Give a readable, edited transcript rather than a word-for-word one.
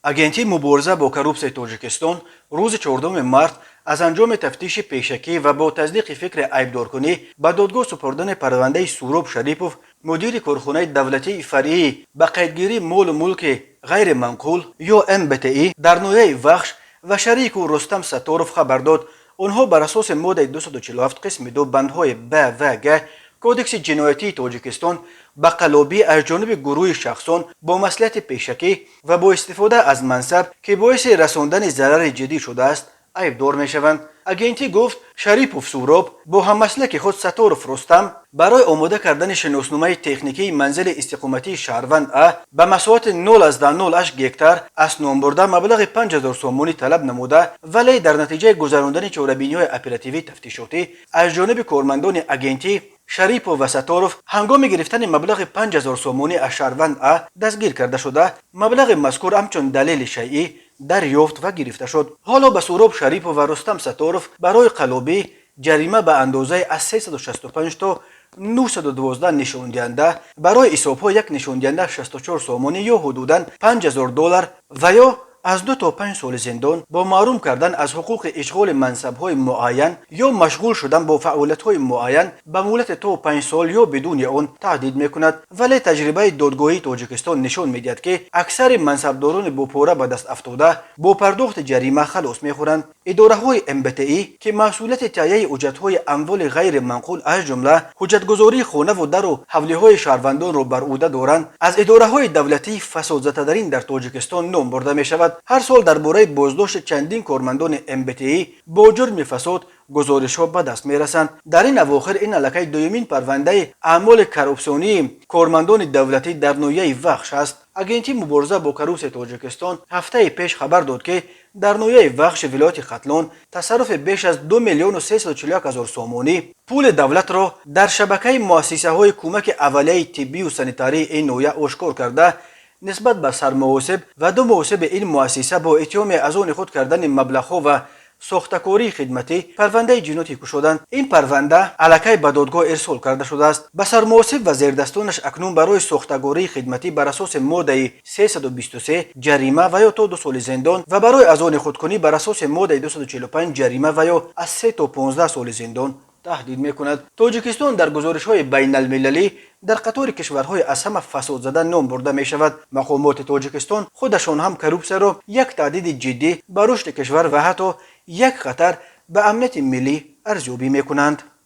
агентии мубориза бо коррупсияи тоҷикистон рӯзи 14 март аз анҷоми тафтиши пешакӣ ва бо таздиқи фикри айбдоркунӣ ба додгоҳ супурдани парвандаи Суроб Шарипов, мудири корхонаи давлатии фаръии ба қайдгирии молу мулки ғайриманқул ё МБТИ дар ноҳияи Вахш ва шарику Рустам Сатторов хабар дод, онҳо бар асоси моддаи 247 қисми 2 бандҳои Б ва Г кодекси ҷиноятии тоҷикистон ба қалобӣ аз ҷониби гурӯҳи шахсон бо маслиҳати пешакӣ ва бо истифода аз мансаб ки боиси расондани зарари ҷиддӣ шудааст айбдор мешаванд. Агентӣ гуфт, Шарипов Суроб бо ҳаммаслаки худ Сатторов Рустам барои омода кардани шиносномаи техникии манзили истиқоматии Шаҳрванд А ба масоҳати 0,08 гектар аз ном бурда маблағи 5000 сомонӣ талаб намуда, вале дар натиҷаи гузарондани чорабиниҳои оперативии тафтишотӣ аз ҷониби кормандони агентӣ Шарипов ва Сатторов ҳангоми гирифтани маблағи 5000 сомонӣ аз Шаҳрванд А дастгир карда шуда, маблағи мазкур ҳамчун далели шайъӣ дарёфт ва гирифта шуд. ҳоло ба Суроб Шарипов ва Рустам Сатторов барои қалобӣ ҷарима ба андозаи аз 365 то 912 нишондиҳанда, барои ҳисобҳо як нишондиҳанда 64 сомонӣ ё ҳудудан $5000 ва ё аз 2 то 5 соли зиндон бо маҳрум кардан аз ҳуқуқи ишғоли мансабҳои муайян ё машғул шудан бо фаъолиятҳои муайян ба муддати то 5 сол ё бидуни он таҳдид мекунад. Вале таҷрибаи додгоҳии Тоҷикистон нишон медиҳад, ки аксари мансабдорони бопора ба даст афтода бо пардохти ҷарима халос мехӯранд. идораҳои МБТИ ки масъулияти таҳияи ҳуҷҷатҳои амволи ғайриманқул аз ҷумла ҳуҷҷатгузории хонаву дару ҳавлиҳои шаҳрвандонро бар ӯҳда доранд, аз идораҳои давлатии фасодзатадарин дар Тоҷикистон ном бурда мешавад. ҳар сол дар бораи боздошти чандин кормандони МБТИ бо ҷурми фасод гузоришҳо ба даст мерасанд. дар ин авохир ин аллакай дуюмин парвандаи аъмоли коррупсионии кормандони давлатӣ дар ноҳияи Вахш аст. агентии мубориза бо коррупсияи Тоҷикистон ҳафтаи пеш хабар дод, ки дар ноҳияи Вахши вилояти Хатлон тасарруфи беш аз 2 миллиону 341 ҳазор сомонӣ пули давлатро дар шабакаи муассисаҳои кӯмаки аввалияи тиббию санитарии ин ноҳия ошкор карда, нисбат ба сармуосиб ва ду муосиби ин муассиса бо иттиҳоми аз они худ кардани маблағҳо ва сохтакории хидматӣ парвандаи ҷиноятӣ кушоданд. ин парванда аллакай ба додгоҳ ирсол карда шудааст. ба сармуосиб ва зердастонаш акнун барои сохтакории хидматӣ бар асоси моддаи 323 ҷарима ва ё то 2 соли зиндон ва барои аз они худкунӣ бар асоси моддаи 245 ҷарима ва ё аз 3 то 15 соли зиндон таҳдид мекунад. Тоҷикистон дар гузоришҳои байналмилалӣ дар қатори кишварҳои аз ҳама фасодзада ном бурда мешавад. мақомоти Тоҷикистон худашон ҳам коррупсияро як таҳдиди ҷиддӣ ба рушди кишвар ва ҳатто як хатар ба амнияти миллӣ арзёбӣ мекунанд.